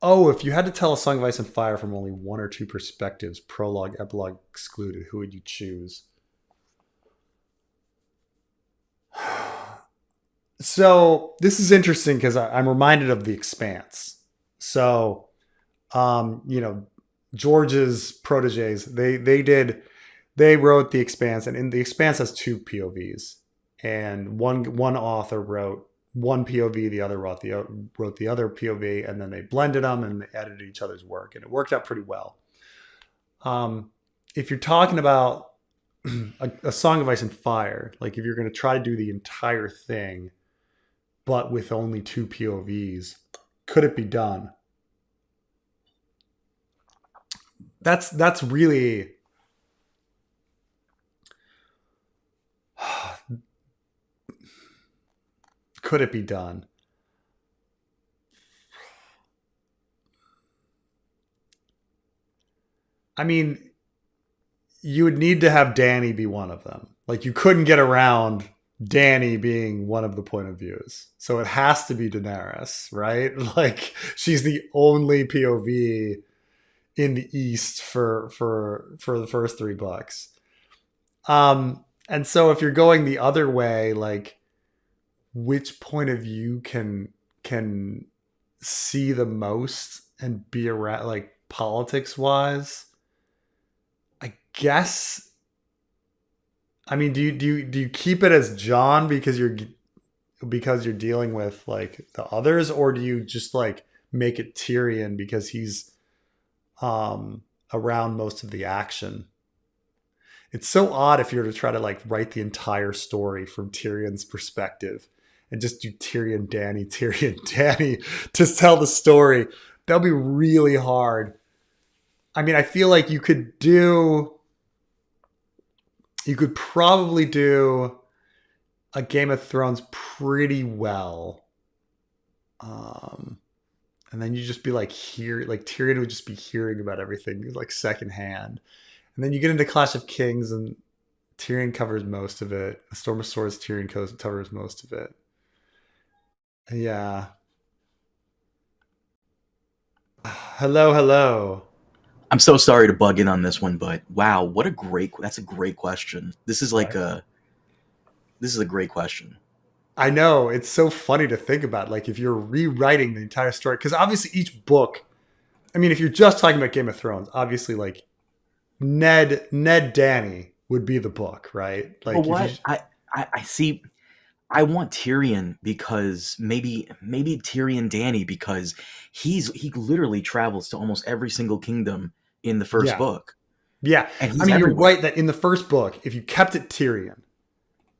Oh, if you had to tell a Song of Ice and Fire from only one or two perspectives, prologue, epilogue excluded, who would you choose? So this is interesting because I'm reminded of The Expanse. So, you know, George's proteges, they wrote The Expanse, and in The Expanse has two POVs, and one author wrote one POV, the other wrote the other POV, and then they blended them and they edited each other's work, and it worked out pretty well. If you're talking about a Song of Ice and Fire, like if you're going to try to do the entire thing, but with only two POVs, could it be done? That's really could it be done? I mean, you would need to have Danny be one of them. Like you couldn't get around Danny being one of the point of views. So it has to be Daenerys, right? Like she's the only POV in the East for the first three books. And so if you're going the other way, like which point of view can see the most and be around like politics wise? I guess. I mean, do you keep it as John because you're dealing with like the others, or do you just like make it Tyrion because he's around most of the action? It's so odd if you're to try to like write the entire story from Tyrion's perspective and just do Tyrion Danny to tell the story. That'll be really hard. I mean, I feel like you could probably do a Game of Thrones pretty well. And then you just be like Tyrion would just be hearing about everything like secondhand. And then you get into Clash of Kings and Tyrion covers most of it. A Storm of Swords, Tyrion covers most of it. Yeah. Hello, hello. I'm so sorry to bug in on this one, but wow, that's a great question. This is a great question. I know, it's so funny to think about, like if you're rewriting the entire story, because obviously each book, I mean, if you're just talking about Game of Thrones, obviously like Ned Danny would be the book, right? Like Well, what I see, I want Tyrion because maybe Tyrion Danny because he literally travels to almost every single kingdom in the first yeah. book, Yeah. and I he's mean, you're everywhere. right that in the first book, if you kept it Tyrion,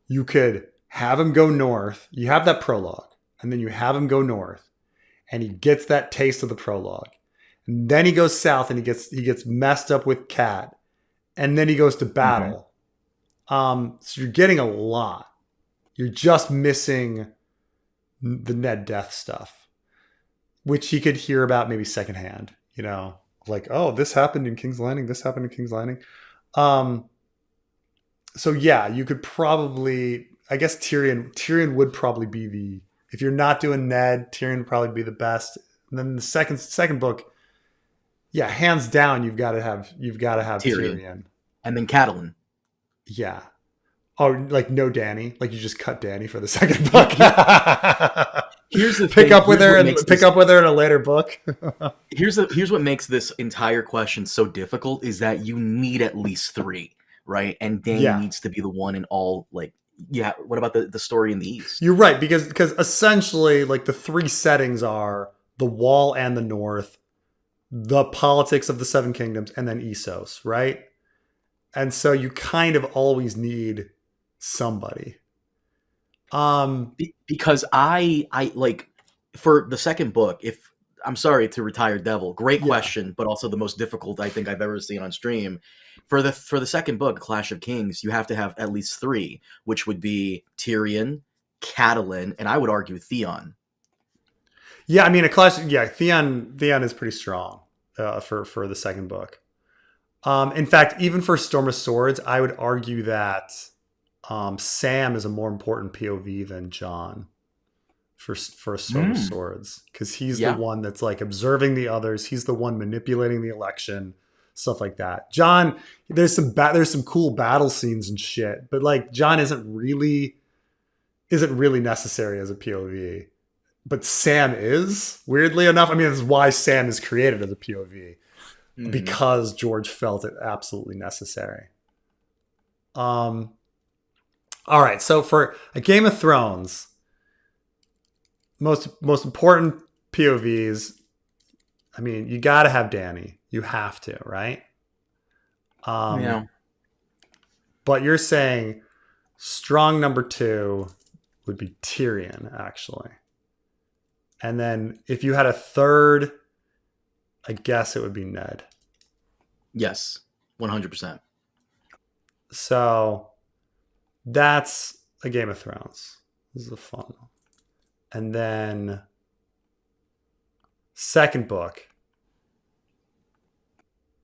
you could have him go north. You have that prologue, and then you have him go north, and he gets that taste of the prologue. And then he goes south and he gets messed up with Cat, and then he goes to Mhm. battle. So you're getting a lot. You're just missing the Ned death stuff, which he could hear about maybe secondhand, you know, like, oh, this happened in King's Landing. This happened in King's Landing. Um, so yeah, you could probably, I guess Tyrion would probably be if you're not doing Ned, Tyrion would probably be the best. And then the second book, yeah, hands down, you've got to have Tyrion, Tyrion. and then Catelyn. Yeah. Oh, like no Danny, like you just cut Danny for the second Here, book. here, here's the pick thing. up with her and pick up with her in a later book. Here's what makes this entire question so difficult is that you need at least three, right? And Danny Yeah, needs to be the one in all like. Yeah. What about the story in the East? you're right because essentially like the three settings are the Wall and the North, the politics of the Seven Kingdoms, and then Essos, right? And so you kind of always need somebody. Um, Because I like for the second book. If I'm sorry to retire Devil, great yeah, question, but also the most difficult I think I've ever seen on stream. For the second book, Clash of Kings, you have to have at least three, which would be Tyrion, Catelyn, and I would argue Theon. yeah. I mean, a clash. Yeah, Theon is pretty strong for the second book. In fact, even for Storm of Swords, I would argue that Sam is a more important POV than John for a Sword of Swords, because he's the Yeah. one that's like observing the others. He's the one manipulating the election, stuff like that. John, there's some cool battle scenes and shit, but like John isn't really necessary as a POV. But Sam is, weirdly enough. I mean, this is why Sam is created as a POV, because George felt it absolutely necessary. All right, so for a Game of Thrones, most important POVs. I mean, you got to have Dany. You have to, right? Yeah. But you're saying strong number 2 would be Tyrion, actually. And then if you had a third, I guess it would be Ned. Yes, 100%. So that's a Game of Thrones. This is a fun one. And then second book,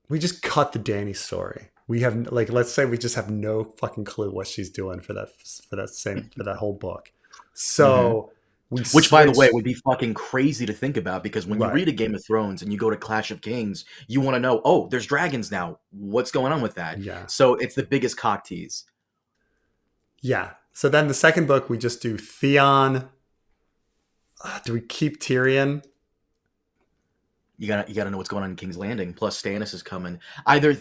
we just cut the Dany story. We have, like, let's say we just have no fucking clue what she's doing for that whole book. So which, by the way, would be fucking crazy to think about, because when you Right. read a Game of Thrones and you go to Clash of Kings, you want to know, oh, there's dragons now. What's going on with that? Yeah. So it's the biggest cock tease. Yeah. So then the second book, we just do Theon. Do we keep Tyrion? You gotta know what's going on in King's Landing. Plus, Stannis is coming. Either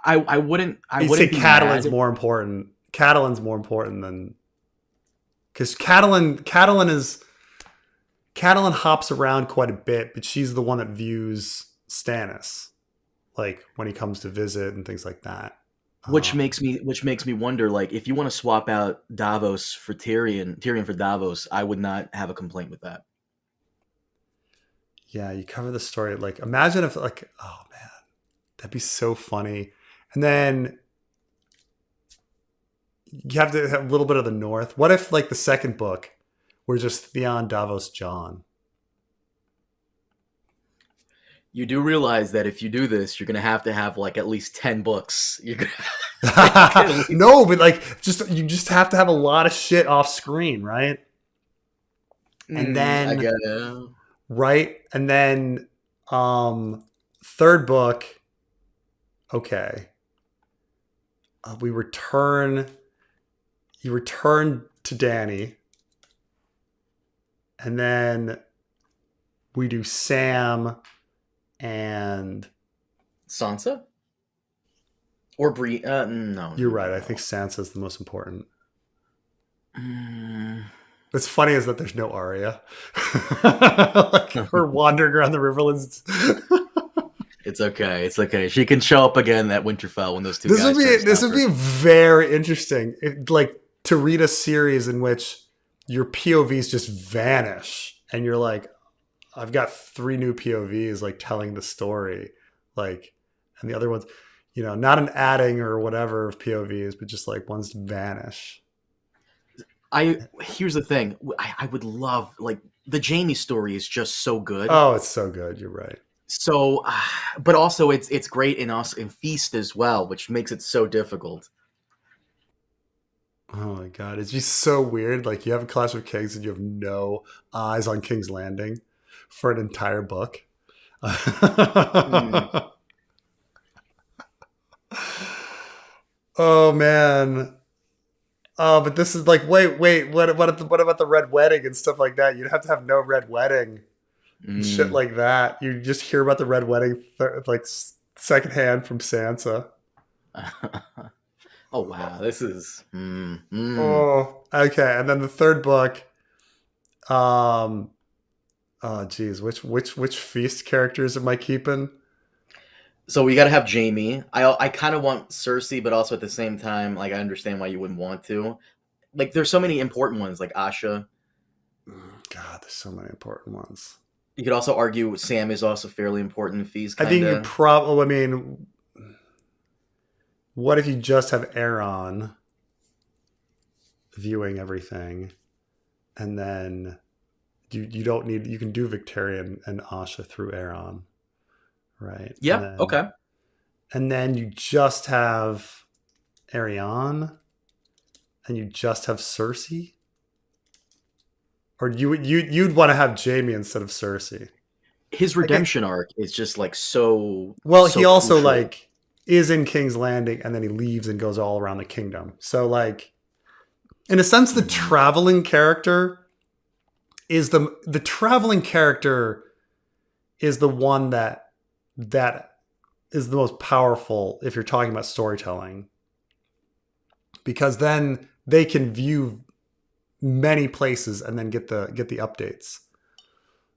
I wouldn't say be Catelyn's mad. more important. Catelyn's more important than, because Catelyn hops around quite a bit, but she's the one that views Stannis, like when he comes to visit and things like that. Which makes me wonder, like, if you want to swap out Davos for Tyrion for Davos, I would not have a complaint with that. Yeah, you cover the story. Like, imagine if, like, oh man, that'd be so funny. And then you have to have a little bit of the North. What if, like, the second book were just Theon, Davos, Jon? You do realize that if you do this, you're gonna have like at least 10 books. You're gonna No, but like, you just have to have a lot of shit off screen, right? And then I gotta... right, and then third book. Okay, you return to Dany, and then we do Sam and Sansa or Bree. No, you're right. I think Sansa's the most important. Mm. What's funny is that there's no Arya. Like, her wandering around the Riverlands. It's okay. It's okay. She can show up again at Winterfell when those two guys. This would be very interesting. Like, to read a series in which your POVs just vanish, and you're like, I've got 3 new POVs, like, telling the story, like, and the other ones, not an adding or whatever of POVs, but just like ones vanish. Here's the thing. I would love, like, the Jaime story is just so good. Oh, it's so good. You're right. So, but also it's great in Feast as well, which makes it so difficult. Oh my god, it's just so weird. Like, you have a Clash of Kings and you have no eyes on King's Landing for an entire book. Oh man. Oh, but this is like, wait, what about the Red Wedding and stuff like that? You'd have to have no Red Wedding. Shit like that. You just hear about the Red Wedding like secondhand from Sansa. Oh wow, this is. Oh, okay. And then the third book. Oh, geez, which Feast characters am I keeping? So we got to have Jaime. I kind of want Cersei, but also at the same time, like, I understand why you wouldn't want to. Like, there's so many important ones, like Asha. God, there's so many important ones. You could also argue Sam is also fairly important in Feast. I think you probably. I mean, what if you just have Aeron viewing everything, and then you don't need. You can do Victorian and Asha through Aeron, right? Yeah. Okay. And then you just have Arianne, and you just have Cersei. Or you'd want to have Jaime instead of Cersei. His I get. redemption arc is just like so Well, he so also crucial. like is in King's Landing and then he leaves and goes all around the kingdom. So like in a sense, the Mhm. traveling character is the traveling character is the one that is the most powerful if you're talking about storytelling, because then they can view many places and then get the updates.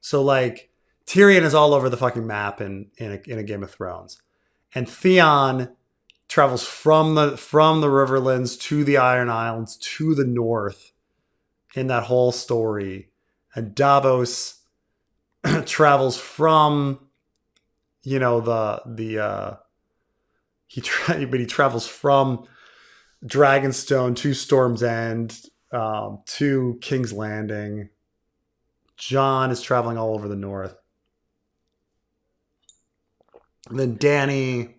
So like Tyrion is all over the fucking map in a Game of Thrones, and Theon travels from the Riverlands to the Iron Islands to the north in that whole story, and Davos travels from the but he travels from Dragonstone to Storm's End, to King's Landing. Jon is traveling all over the north. And then Danny.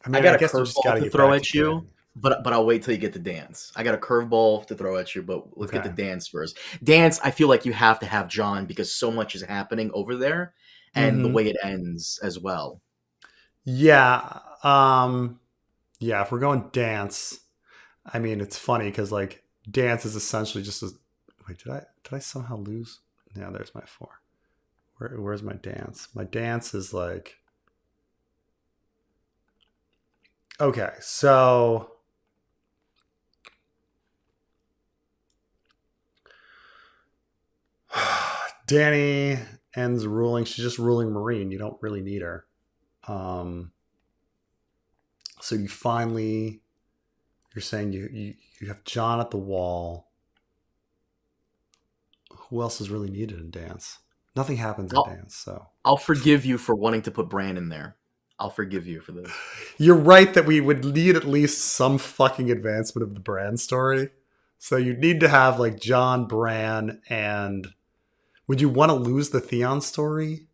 I I mean, I got a guess you just got curveball to to get throw back to at you, Danny. but I'll wait till you get to dance. I got a curveball to throw at you, but let's get to Okay. dance first. Dance, I feel like you have to have John because so much is happening over there, and the Mm-hmm. way it ends as well. Yeah. Yeah. If we're going dance, I mean, it's funny because like dance is essentially just a. Wait, did I somehow lose? Yeah, there's my four. Where's my dance? My dance is like. Okay, so Danny ends ruling. She's just ruling Marine. You don't really need her. Um, so you're saying you have John at the wall. Who else is really needed in dance? Nothing happens in I'll, dance. So I'll forgive you for wanting to put Bran in there. I'll forgive you for this. you're right that we would need at least some fucking advancement of the Bran story. So you'd need to have like John, Bran, and would you want to lose the Theon story?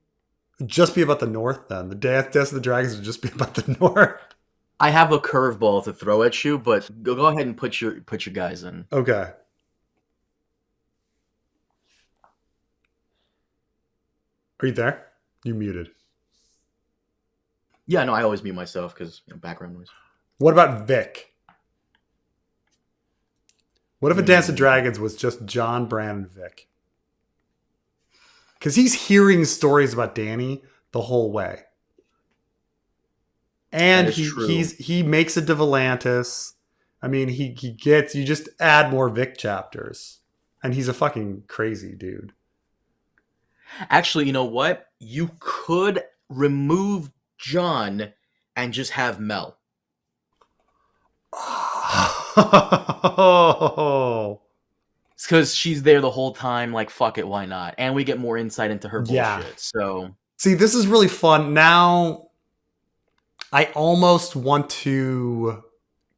Just be about the North then. The Dance of the Dragons would just be about the North. I have a curveball to throw at you, but go ahead and put your guys in. Okay. Are you there? You muted. Yeah, no, I always mute myself because background noise. What about Vic? What if a Dance of Mm. Dragons was just John, Bran, and Vic? Because he's hearing stories about Danny the whole way. That And is true. he makes it to Volantis. I mean, he gets you just add more Vic chapters. And he's a fucking crazy dude. Actually, you know what? You could remove John and just have Mel. Oh, Because she's there the whole time, like, fuck it, why not? And we get more insight into her yeah. bullshit. So, See, this is really fun. Now I almost want to.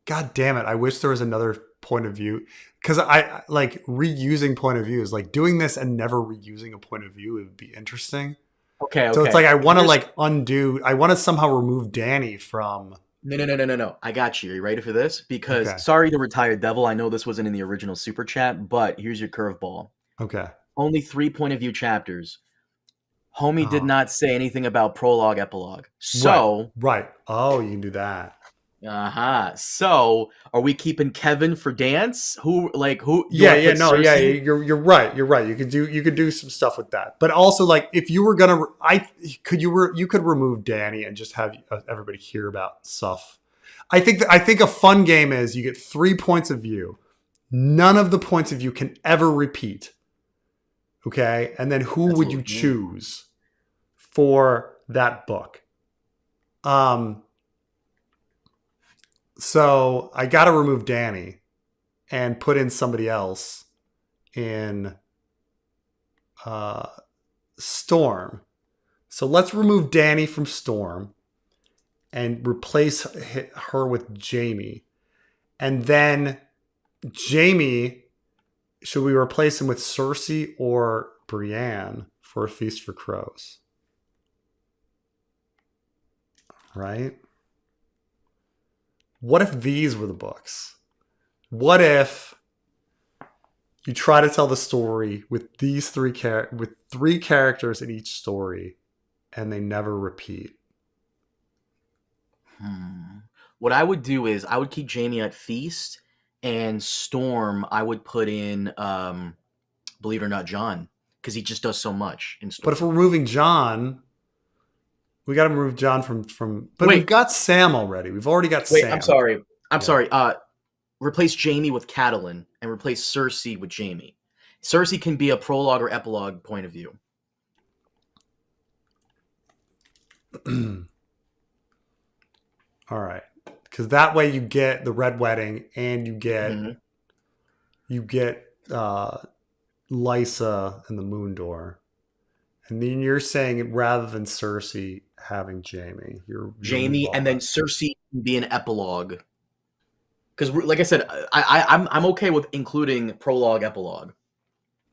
God damn it! I wish there was another point of view, because I like reusing point of views. Like doing this and never reusing a point of view would be interesting. okay, So it's like okay. I want to Here's. like undo. I want to somehow remove Danny from. No, no, no, no, no, no. I got you. Are you ready for this? Because, Okay. sorry to retire devil. I know this wasn't in the original super chat, but here's your curveball. Okay. Only 3 point of view chapters. Homie did Oh, not say anything about prologue, epilogue. right. So, Right. Oh, you can do that. So, are we keeping Kevin for dance? Who you Yeah. want to Yeah. put No. Yeah. Cersei? You're right. You're right. You could do some stuff with that. But also, like, if you were gonna, you could remove Danny and just have everybody hear about stuff. I think a fun game is you get 3 points of view. None of the points of view can ever repeat. Okay, and then who That's a would little. you choose for that book? Um, so I got to remove Danny and put in somebody else in uh, Storm. So let's remove Danny from Storm and replace her with Jamie. And then Jamie, should we replace him with Cersei or Brienne for A Feast for Crows? Right? What if these were the books? What if you try to tell the story with these with three characters in each story, and they never repeat. What I would do is I would keep Jamie at Feast, and Storm I would put in, believe it or not, John, because he just does so much in But if Storm. we're removing John, we got to remove John from. But we've Wait, got Sam already. We've already got wait, I'm Sam. sorry. I'm Yeah. sorry. Replace Jamie with Catelyn and replace Cersei with Jamie. Cersei can be a prologue or epilogue point of view. All right, because that way you get the Red Wedding and you Mm-hmm. get Lysa and the Moon Door, and then you're saying rather than Cersei having Jamie, you remove Jamie, all and then that. Cersei can be an epilogue. Because, like I said, I'm okay with including prologue, epilogue.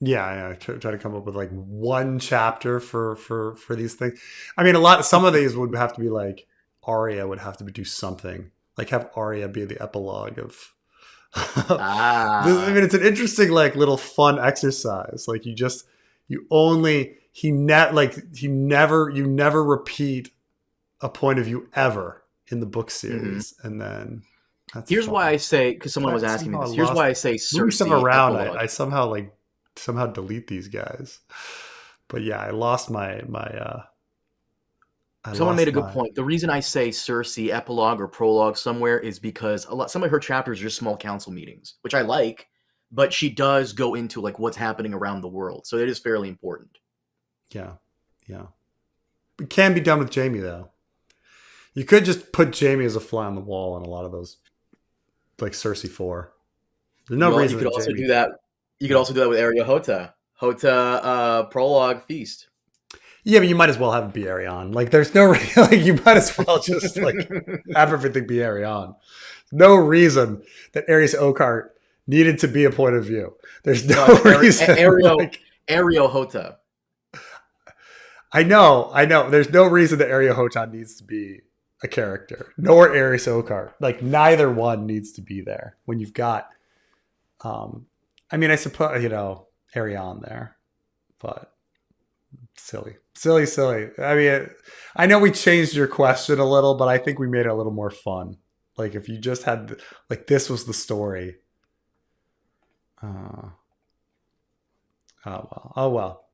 Yeah, try to come up with like one chapter for these things. I mean, some of these would have to be like Arya would have to do something, like have Arya be the epilogue of. I Ah. mean, it's an interesting like little fun exercise. Like you only you never repeat a point of view ever in the book Mm-hmm. series, and then that's Here's why fun. I say, because someone was asking me Somehow I this. Here's lost why I say moving stuff Cersei around. epilogue. I somehow delete these guys. But yeah, I Someone made lost a good my point. The reason I say Cersei epilogue or prologue somewhere is because some of her chapters are just small council meetings, which I like, but she does go into like what's happening around the world, so it is fairly important. yeah yeah. It can be done with Jamie though. You could just put Jamie as a fly on the wall in a lot of those, like Cersei 4. There's no You reason could that also Jamie. do that. You could Yeah. also do that with Area Hota. Prologue Feast. Yeah, but you might as well have it be Arion. Like, there's no like you might as well just like have everything be Arion. No reason that Aries Oakheart needed to be a point of view. There's no No, it's reason. Like, Ario Hota. I know. There's no reason that Ario Hotan needs to be a character, nor Aries Oakheart. Like, neither one needs to be there when you've got. I mean, I suppose Arion there, but silly. I mean, I know we changed your question a little, but I think we made it a little more fun. Like if you just had like this was the story. Oh well.